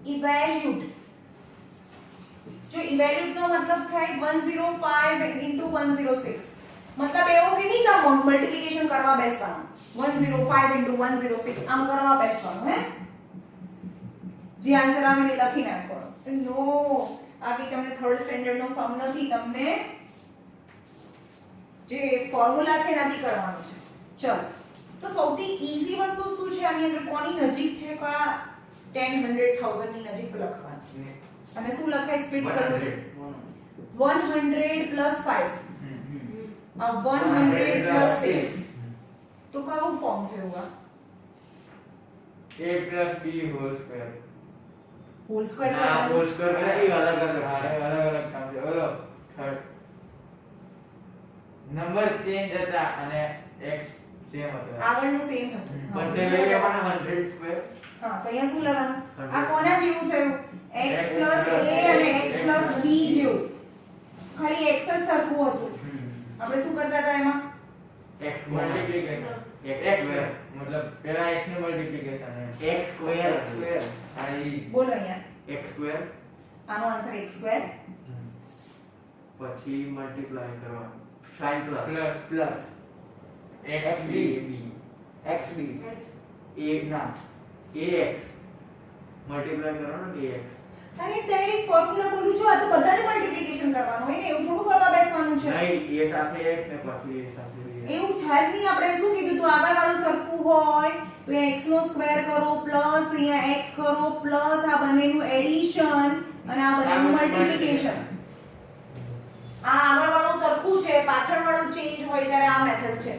ઇવેલ્યુટ. જો ઇવેલ્યુટ નો મતલબ થાય 105 into 106. મતલબ એવો કે નહીં કે મલ્ટીપ્લિકેશન કરવા બેસવાનું 105 into 106 આમ કરવા બેસવાનું હે જે આન્સર આવે ને લખી નાખવાનો. નો આ કે તમને થર્ડ સ્ટેન્ડર્ડ નો સમ નથી, તમને જે ફોર્મ્યુલા છે એનાથી કરવાનું છે. ચલો તો સૌથી ઈઝી વસ્તુ શું છે આની અંદર કોની નજીક છે કા 10 100,000 ની નજીક લખવાનું અને શું લખાય સ્પ્લિટ કરવું 100 plus 5 આ 100 plus 6 તો કયું ફોર્મ થયું આ a plus b whole square whole square ના હોલ સ્ક્વેર નથી, અલગ અલગ હા છે. અલગ અલગ કામ છે. ઓલો થર્ડ નંબર ચેન્જ હતા અને x સેમ હતો. આગળનું સેમ હતું. પણ તે લઈ લેવાના 100 સ્ક્વેર. હા તો અહીંયા શું લેવાનું આ કોના જેવું થયું x plus a અને x plus b જેવું ખાલી x જ સરખું હતું. આપણે શું કરતા હતા એમાં x multiplication x x square મતલબ પેલા x નું મલ્ટીપ્લિકેશન x સ્ક્વેર સ્ક્વેર આ ઈ બોલો અહીંયા x સ્ક્વેર આનો આન્સર x સ્ક્વેર પછી મલ્ટીપ્લાય કરવાનું sin plus plus xb xb a ના ax મલ્ટીપ્લાય કરવાનું ax. અને ડાયરેક્ટ ફોર્મ્યુલા બોલું છું આ તો બધાને મલ્ટીપ્લિકેશન કરવાનું હોય ને એવું થોડું કરવા બેસવાનું છે નહીં a સાથે x ને પછી a સાથે b. એવું છે જ નહીં. આપણે શું કીધું તું આગળ વાળું સરખું હોય તો અહીંયા x નો સ્ક્વેર કરો પ્લસ અહીંયા x કરો પ્લસ આ બંનેનું એડિશન અને આ બંનેનું મલ્ટીપ્લિકેશન. આ આગળ વાળું સરખું છે પાછળ વાળું ચેન્જ હોય ત્યારે આ મેથડ છે.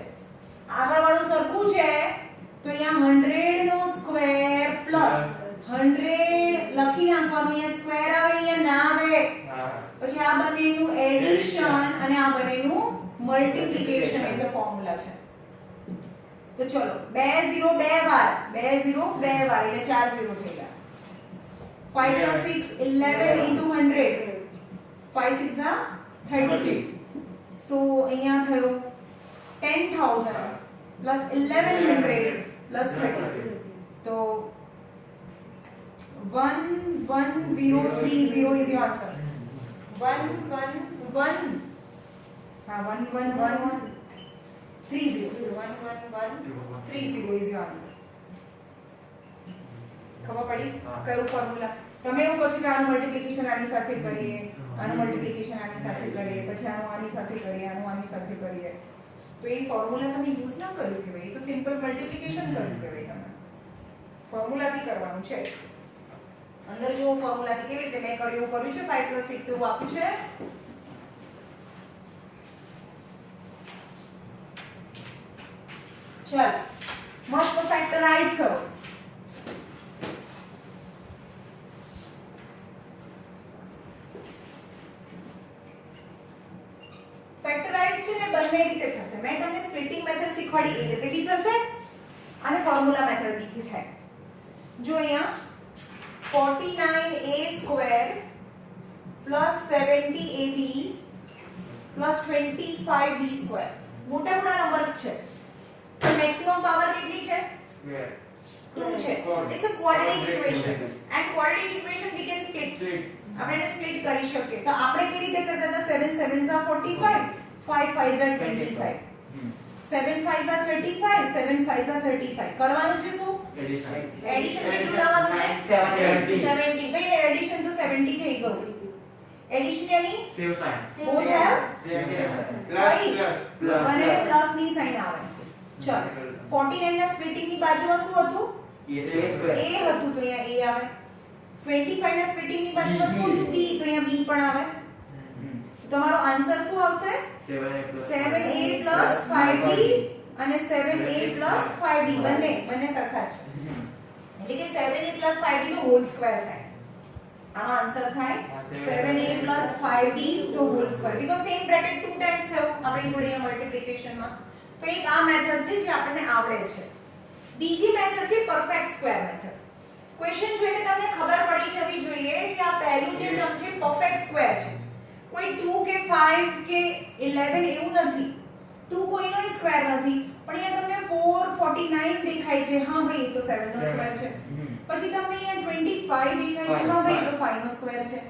આગળ વાળું સરખું છે તો અહીંયા 100 નો સ્ક્વેર પ્લસ 100 લખી નાખવાનું અહીંયા સ્ક્વેર આવે અહીંયા ના આવે પછી આ બંનેનું એડિશન અને આ બંનેનું મલ્ટીપ્લિકેશન એઝ અ ફોર્મ્યુલા છે. તો ચલો 2 0 બે વાર 2 0 બે વાર એટલે 4 0 થઈ ગયા. 5 plus 6 11 into 100 5 6 are 33. so અહીંયા થયો 10,000 plus 1100 plus 30 તો 11030 is your answer. 111 हाँ 11130 11130 is your answer. ખબર પડી કયું ફોર્મ્યુલા તમે એવું કહો છો કે આનું મલ્ટીપ્લિકેશન આની સાથે કરીએ આનું મલ્ટીપ્લિકેશન આની સાથે કરીએ પછી આનું આની સાથે કરીએ આનું આની સાથે કરીએ તો એ ફોર્મ્યુલા તમે યુઝ ના કર્યું કે ભાઈ તો સિમ્પલ મલ્ટીપ્લિકેશન કર્યું કે ભાઈ તમે ફોર્મ્યુલાથી કરવાનું છે. અંદર જો ફોર્મ્યુલાથી કેવી રીતે મેં કર્યું એવું કર્યું છે 5 plus 6 એવું આપ્યું છે. ચાલ મસ્ત ફેક્ટરાઇઝ કરો. ફેક્ટરાઇઝ છે ને બંને રીતે થશે. મેં તમને સ્પ્લિટિંગ મેથડ શીખવાડી એ રીતે બી થશે અને ફોર્મ્યુલા મેથડ બી થાય. જો અહીંયા 49a square plus 70ab plus 25b square મોટા મોટા નંબર્સ છે તો મેક્સિમમ પાવર કેટલી છે 2 છે. It's a quadratic equation and quadratic equation we can split. આપણે એને સ્પ્લિટ કરી શકીએ તો આપણે કેવી રીતે કરતા હતા 7 7s are 45 5 5s are 25 7 5s are 35 7 5s are 35 કરવાનું છે શું એડિશન કેટલું લાવવાનું છે 70 ભાઈ એડિશન તો 70 થઈ ગયું. એડિશન યાની same sign both have plus અને પ્લસ ની સાઇન આવે. ચલો 49 ના સ્પ્લિટિંગ ની બાજુમાં શું હતું a સ્ક્વેર a હતું તો અહીંયા a આવે. 25 ના સ્પ્લિટિંગ ની બાજુમાં શું હતું b તો અહીંયા b પણ આવે. તમારો આન્સર શું આવશે 7a plus 5b અને 7a plus 5b બંને સરખા છે એટલે કે 7a plus 5b નો હોલ સ્ક્વેર થાય. આનો આન્સર થાય 7a plus 5b નો whole square because same bracket 2 times થયો આપણી જોડે મલ્ટીપ્લિકેશન માં. તો એક આ મેથડ છે જે આપણને આવડે છે. બીજી મેથડ છે પરફેક્ટ સ્ક્વેર મેથડ. ક્વેશ્ચન જોઈને તમને ખબર પડી જવી જોઈએ કે આ પહેલું જે ટર્મ છે પરફેક્ટ સ્ક્વેર છે. કોઈ 2 કે 5 કે 11 એવું નથી. 2 કોઈનો સ્ક્વેર નથી, પણ અહીંયા તમને 449 દેખાય છે. હા ભાઈ એ તો 7 નો સ્ક્વેર છે. પછી તમને અહીંયા 25 દેખાય છે. હા ભાઈ એ તો 5 નો સ્ક્વેર છે.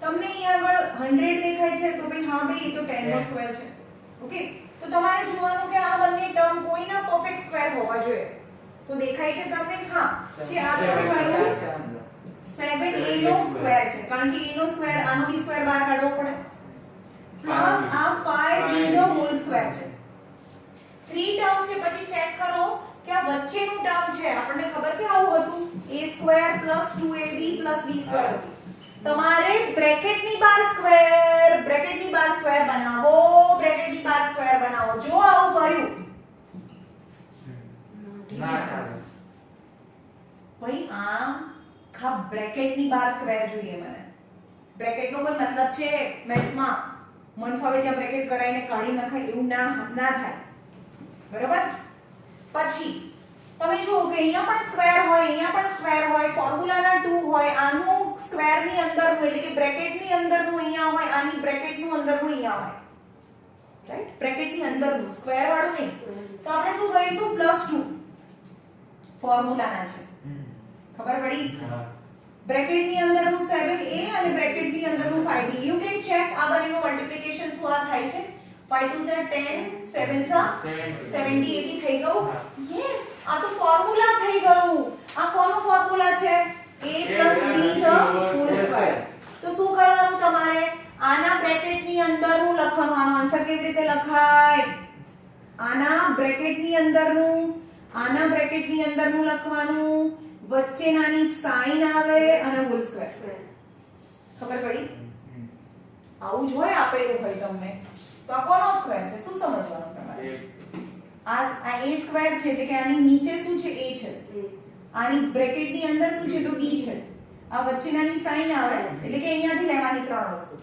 તમને અહીંયા આગળ 100 દેખાય છે તો ભાઈ હા ભાઈ એ તો 10 નો સ્ક્વેર છે. ઓકે, તો તમારે જોવાનું કે આ બંને ટર્મ કોઈના પરફેક્ટ સ્ક્વેર હોવા જોઈએ. તો દેખાય છે તમને? હા, કે આ તો થયું 7a નો સ્ક્વેર છે, કારણ કે a નો સ્ક્વેર આનો b સ્ક્વેર બહાર કાઢવો પડે, પ્લસ આ 5b નો હોલ સ્ક્વેર છે. 3 ટર્મ્સ છે. પછી ચેક કરો કે આ વચ્ચેનું ટર્મ છે, આપણને ખબર છે આવું હતું a square 2ab b square હતું. તમારે બ્રેકેટની બહાર સ્ક્વેર બનાવો, બ્રેકેટની બહાર સ્ક્વેર બનાવો. જો આવું કર્યું ભાઈ આખા બ્રેકેટની બહાર સ્ક્વેર જોઈએ મને. બ્રેકેટનો કોઈ મતલબ છે મેથ્સમાં મન ફાવે ત્યાં બ્રેકેટ કરાઈને કાઢી નખાય એવું ના થાય. બરાબર? પછી તમે જુઓ કે અહીંયા પણ સ્ક્વેર હોય, અહીંયા પણ સ્ક્વેર હોય, ફોર્મ્યુલાના 2 હોય, આનું સ્ક્વેરની અંદરનું એટલે કે બ્રેકેટની અંદરનું અહીંયા હોય, આની બ્રેકેટનું અંદરનું અહીંયા હોય. રાઈટ? બ્રેકેટની અંદરનું સ્ક્વેર વાળું નહીં. તો આપણે શું કહીશું? +2 ફોર્મ્યુલાના છે. ખબર પડી? બ્રેકેટની અંદરનું 7a અને બ્રેકેટની અંદરનું 5b. યુ કેન ચેક આ બંનેનું મલ્ટીપ્લિકેશન શું આ થાય છે? 5 2 are 10, 7 are 70 ab થઈ ગયું. યસ, આ તો ફોર્મ્યુલા થઈ ગયું. આ કોનું ફોર્મ્યુલા છે? a b the whole square. તો શું કરવાનું તમારે? આના બ્રેકેટની અંદરનું લખવાનું. આનો આન્સર કેવી રીતે લખાય? આના બ્રેકેટની અંદરનું લખવાનું, વચ્ચે નાની સાઈન આવે અને હોલ સ્ક્વેર. ખબર પડી? આવું જ હોય આપેલું હોય તમને. તો આ કોનો સ્ક્વેર છે? શું સમજવાનું તમારે? આ a સ્ક્વેર છે એટલે કે આની નીચે શું છે? a છે. આની બ્રેકેટની અંદર શું છે? તો b છે. આ વચ્ચે નાની સાઈન આવે એટલે કે અહીંયાથી લેવાની ત્રણ વસ્તુ.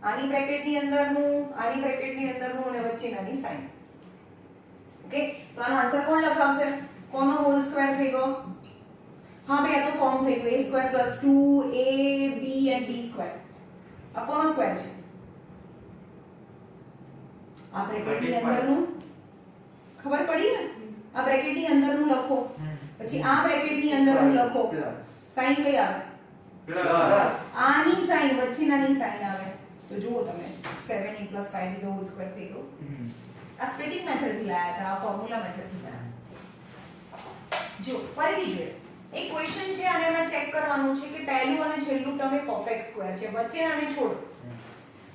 આની બ્રેકેટની અંદરનું, આની બ્રેકેટની અંદરનું અને વચ્ચે નાની સાઈન. ઓકે, તો આનો આન્સર કોણ લખાવશે? કોનો હોલ સ્ક્વેર થઈ ગયો? હા ભાઈ આ તો ફોર્મ થઈ ગયું. a square + 2ab and b square. આ કોનો સ્ક્વેર છે? આ બ્રેકેટની અંદરનું. ખબર પડી ને? આ બ્રેકેટની અંદરનું લખો, પછી આ બ્રેકેટની અંદરનું લખો. સાઈન કઈ આવે? આની સાઈન, વચ્ચેનાની સાઈન આવે. તો જુઓ તમે 7a + 5b the whole square થઈ ગયો. આ સ્પ્લિટિંગ મેથડ થી લાયા હતા, આ ફોર્મ્યુલા મેથડ થી લાયા. જો ફરીથી જોઈએ. એક ક્વેશ્ચન છે અને એમાં ચેક કરવાનું છે કે પહેલું અને છેલ્લું ટર્મ એ પરફેક્ટ સ્ક્વેર છે. વચ્ચેનાને છોડો.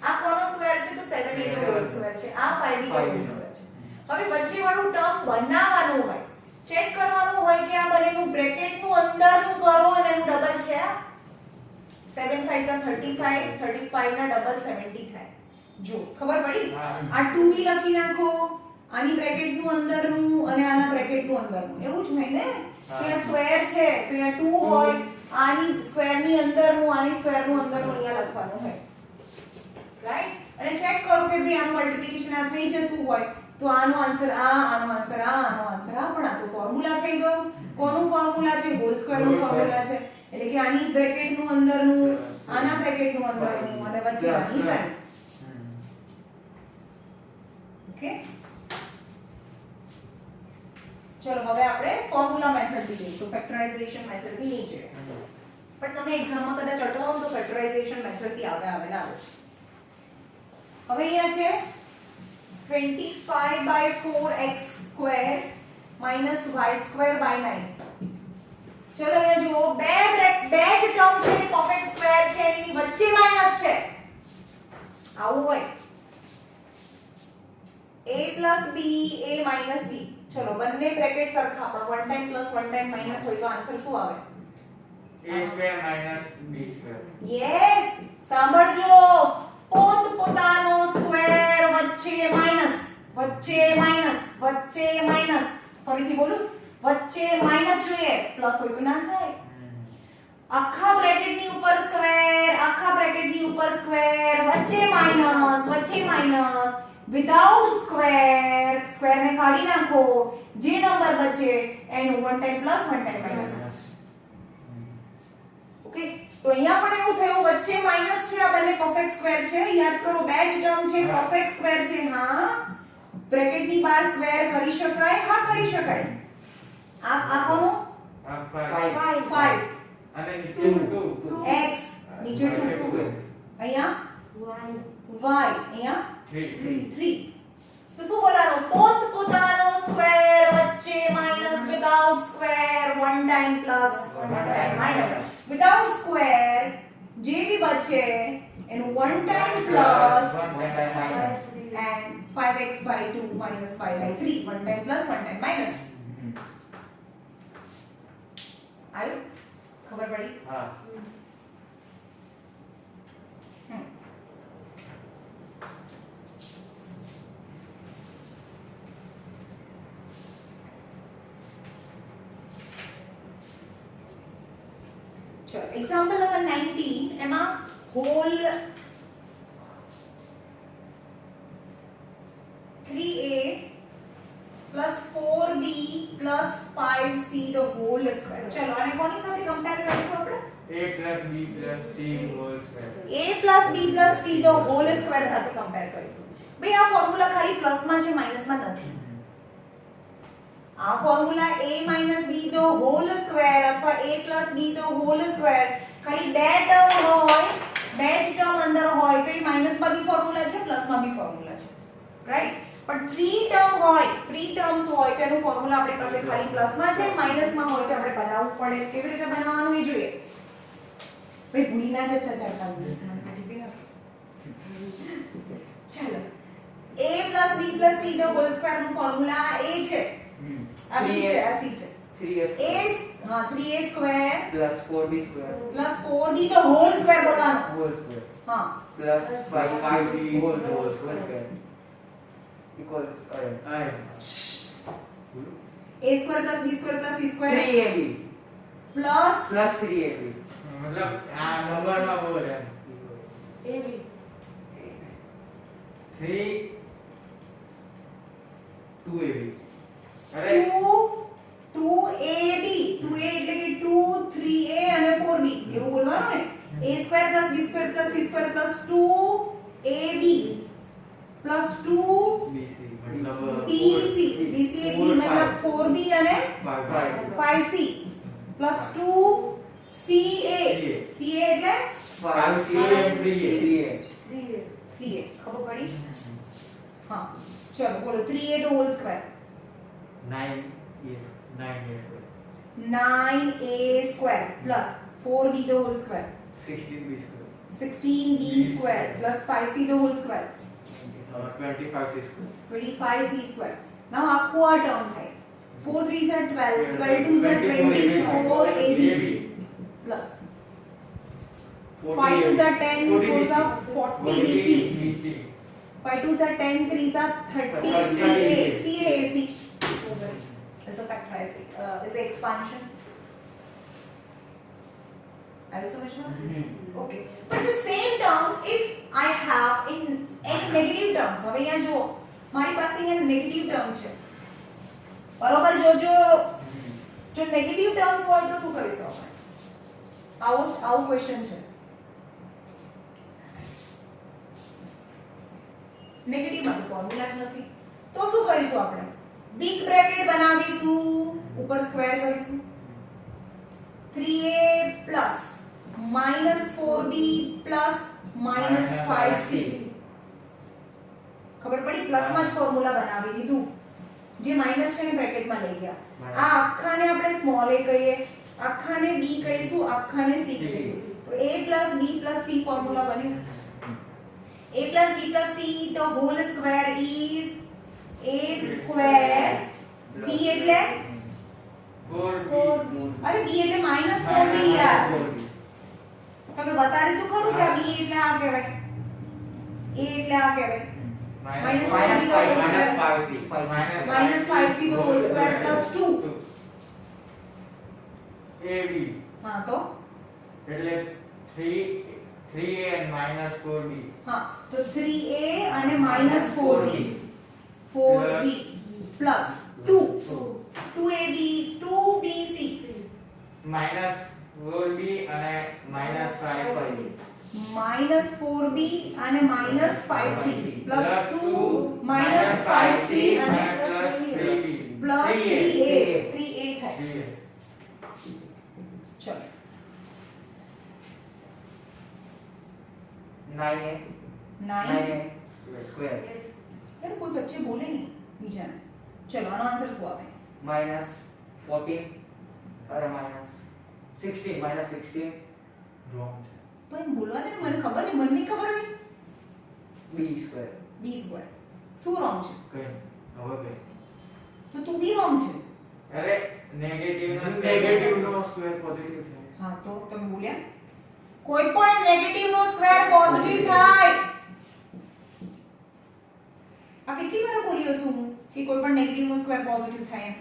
આ કોનો સ્ક્વેર છે? તો 7a નો હોલ સ્ક્વેર છે. આ 5b નો હોલ સ્ક્વેર છે. હવે વચ્ચે વાળું ટર્મ બનાવવાનું હોય, ચેક કરવાનું હોય કે આ બંનેનું બ્રેકેટનું અંદરનું કરો અને એનું ડબલ છે. 7 5 are 35, 35 ના ડબલ 70 થાય. જો ખબર પડી? આ 2b લખી નાખો, આની બ્રેકેટનું અંદરનું અને આના બ્રેકેટનું અંદરનું. એવું જ હોય ને કે આ સ્ક્વેર છે તો અહીંયા 2 હોય, આની સ્ક્વેરની અંદરનું, આની સ્ક્વેરનું અંદરનું અહીંયા લખવાનું હોય. રાઈટ? અને ચેક કરો કે ભાઈ આનું મલ્ટીપ્લિકેશન આ થઈ જતું હોય તો આનો આન્સર આ, આનો આન્સર આ, આનો આન્સર આ. પણ આ તો ફોર્મ્યુલા થઈ ગયું. કોનું ફોર્મ્યુલા છે? હોલ સ્ક્વેરનું ફોર્મ્યુલા છે. એટલે કે આની બ્રેકેટનું અંદરનું, આના બ્રેકેટનું અંદરનું અને વચ્ચે આની સાઈન. ઓકે, ચલો હવે આપણે ફોર્મ્યુલા મેથડ થી જઈશું. ફેક્ટરાઇઝેશન મેથડ થી નહીં જોઈએ, પણ તમે એક્ઝામમાં કદાચ અટવાઓ તો ફેક્ટરાઇઝેશન મેથડ થી આવે. હવે અહીંયા છે 25/4x² - y²/9. ચલો અહીંયા જુઓ, બે જ ટર્મ છે એ પરફેક્ટ સ્ક્વેર છે, એની વચ્ચે માઈનસ છે. આવું હોય a + b, a - b. ચલો બંને બ્રેકેટ સરખા, પણ one time plus one time minus હોય તો આન્સર શું આવે? a² - b². યસ, સાંભળજો. પોતાનો સ્ક્વેર વચ્ચે માઈનસ, વચ્ચે માઈનસ, વચ્ચે માઈનસ. ફરીથી બોલું, વચ્ચે માઈનસ જોઈએ, પ્લસ હોય તો ના થાય. આખા બ્રેકેટની ઉપર સ્ક્વેર, આખા બ્રેકેટની ઉપર સ્ક્વેર, વચ્ચે માઈનસ, વચ્ચે માઈનસ. વિધાઉટ સ્ક્વેર, સ્ક્વેરને કાઢી નાખો, જે નંબર બચે એનું one time plus one time minus. Okay તો અહીંયા પણ એવું થયું વચ્ચે માઈનસ છે આ બંને પરફેક્ટ સ્ક્વેર છે યાદ કરો બે જ ટર્મ છે પરફેક્ટ સ્ક્વેર છે હા બ્રેકેટ ની બહાર સ્ક્વેર કરી શકાય હા કરી શકાય આ કોનું 5 અને નીચે 2 x નીચે 2 અહીંયા y અહીંયા 3 તો શું બોલવાનું પોતપોતાનો સ્ક્વેર વચ્ચે minus without square one time plus one time minus without square જે બી બચે એનું one time plus and 5x by 2 minus 5 by 3 one time plus one time minus आयो खबर पड़ी हां चलो एग्जांपल नंबर 19 एमा whole 3a plus 4b plus 5c the whole square चलो आने कोनी સાથે કંપેર કરીશું આપણે a plus b plus c whole square a plus b plus c the whole square સાથે કંપેર કરીશું ભાઈ આ ફોર્મ્યુલા ખાલી પ્લસ માં છે માઈનસ માં નથી આ formula a b the whole square અથવા a plus b the whole square ખાલી બે ટર્મ હોય બે જ ટર્મ અંદર હોય તો એ માઈનસ માં બી ફોર્મ્યુલા છે પ્લસ માં બી ફોર્મ્યુલા છે રાઈટ પણ 3 ટર્મ હોય 3 ટર્મ્સ હોય તો એનું ફોર્મ્યુલા આપણી પાસે ખાલી પ્લસ માં છે માઈનસ માં હોય તો આપણે બનાવવું પડે કેવી રીતે બનાવવાનું એ જોઈએ ભાઈ ભૂલી ના જતા ચાલતા દિવસમાં ઠીક છે ચાલો a plus b plus c the whole square નું ફોર્મ્યુલા a છે આ b છે આ c છે 3a a 3a square plus 4b square plus 4b the whole square બોલવાનું whole square હા plus 5c whole square equals i a square plus b square plus c square 3ab plus plus 3ab मतलब આ નંબર માં બોલ રહે ab 3 2ab અરે 2ab 2a એટલે કે 2 3a અને 4b એવું બોલવાનું ને a square plus b square plus c square plus 2ab plus 2 bc मतलब bc bc એ b मतलब 4b અને 5c plus 2ca ca એટલે 5c and 3a 3a ખબર પડી હા ચલો બોલો 3a the whole square 9a square plus 4b the whole square 16b square 16b square plus 5c the whole square 25c square 25c square now આખું આ ટર્મ થાય 4 3s are 12 12 2s are 24ab plus 5 2s are 10 4s are 40 bc 5 2s are 10 3s are 30 ca cac is a factorizing is a expansion are you समझ में okay but the same term if I have in any negative terms હવે અહીંયા જો મારી પાસે અહીંયા નેગેટિવ ટર્મ્સ છે બરોબર જો નેગેટિવ ટર્મ્સ હોય તો શું કરીશું આપણે આવો ક્વેશ્ચન છે નેગેટિવ માં ફોર્મ્યુલા જ નથી તો શું કરીશું આપણે બિગ બ્રેકેટ બનાવીશું ઉપર સ્ક્વેર કરીશું 3a plus minus 4b plus minus 5c ખબર પડી પ્લસ માં જ ફોર્મ્યુલા બનાવી દીધું જે માઈનસ છે ને બ્રેકેટ માં લઈ ગયા આ આખાને આપણે સ્મોલ a કહીએ આખાને b કહીશું આખાને c કહીશું તો a plus b plus c formula બન્યું a plus b plus c the whole square is a square b એટલે 4b અરે b એટલે -4b યાર તમે બતાડી તો ખરું કે આ b એટલે આ કહેવાય a એટલે આ કહેવાય minus 5c -5c the whole square plus 2 ab હા તો એટલે 3a and minus 4b હા તો 3a અને -4b 4b plus 2 2ab 2bc minus 4b અને -5c minus 4b અને minus 5c plus 2 minus 5c અને plus 3a 3a થાય ચલો 9a 9 square यार कोई बच्चे बोले नहीं बीजा ने चलो आनो आंसर શું આવે minus 14 अरे minus 16 minus 16 wrong છે તો એમ બોલવા દે ને, મને ખબર છે, મને નહીં ખબર હોય b square b સ્ક્વેર શું રોંગ છે કઈ હવે કઈ તો તું બી રોંગ છે અરે નેગેટિવ નેગેટિવ નો સ્ક્વેર પોઝિટિવ થાય હા તો તમે બોલ્યા કોઈ પણ નેગેટિવ નો સ્ક્વેર પોઝિટિવ થાય આ કેટલી વાર બોલ્યો છું હું કે કોઈ પણ નેગેટિવ નો સ્ક્વેર પોઝિટિવ થાય એમ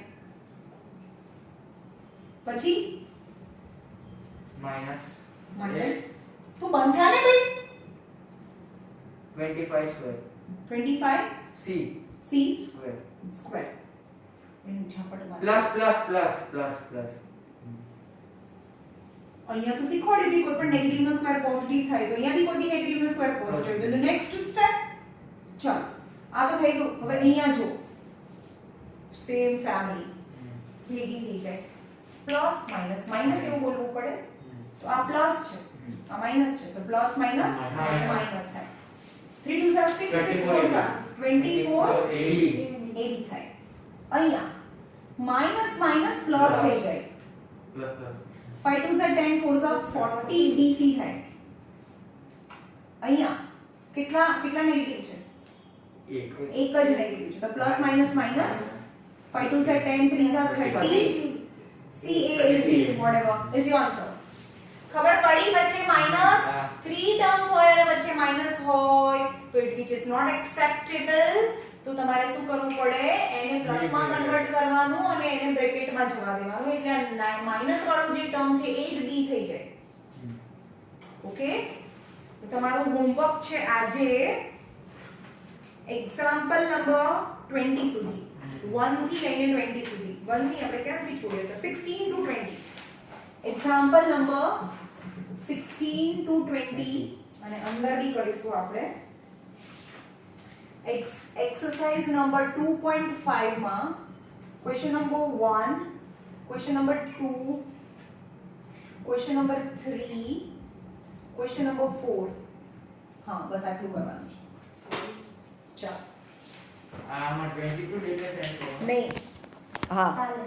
પછી minus માઈનસ તું બંધ થા ને ભાઈ 25 square 25 c c square square એનું ઝાપટ માર plus plus plus plus plus અહીંયા તો શીખવાડી દી કોઈ પણ નેગેટિવ નો સ્ક્વેર પોઝિટિવ થાય તો અહીંયા બી કોઈ બી નેગેટિવ નો સ્ક્વેર પોઝિટિવ તો નેક્સ્ટ સ્ટેપ ચાલો આ તો થઈ ગયું હવે અહીંયા જો સેમ ફેમિલી ભેગી થઈ જાય પ્લસ માઈનસ માઈનસ એવું બોલવું પડે તો આ પ્લસ છે આ માઈનસ છે તો પ્લસ માઈનસ માઈનસ થાય 3 2 6 6 4 24 80 80 થાય અહીંયા માઈનસ માઈનસ પ્લસ થઈ જાય પ્લસ પ્લસ 5 2 10 4 40 BC થાય અહીંયા કેટલા કેટલા નેગેટિવ છે એક એક જ નેગેટિવ છે તો plus minus minus 5 2 10 3 30 C A is C whatever is your answer ખબર પડી વચ્ચે માઈનસ 3 ટર્મ્સ હોય અને વચ્ચે માઈનસ હોય તો it which is not acceptable તો તમારે શું કરવું પડે એને પ્લસ માં કન્વર્ટ કરવાનું અને એને બ્રેકેટ માં જવા દેવાનું એટલે માઈનસ વાળો જે ટર્મ છે એ જ બી થઈ જાય ઓકે તો તમારું હોમવર્ક છે આજે એક્ઝામ્પલ નંબર 20 સુધી 1 થી લઈને 20 સુધી 1 થી આપણે ક્યાંથી છોડ્યા હતા 16 to 20 એક્ઝામ્પલ નંબર 16 to 20 અને અંદર બી કરીશું આપણે exercise number 2.5 માં question number 1 question number 2 question number 3 question number 4 હા બસ આટલું કરવાનું છે ચાલો આમાં 22 ડેટા સેન્ડ કરો નહીં હા કાલે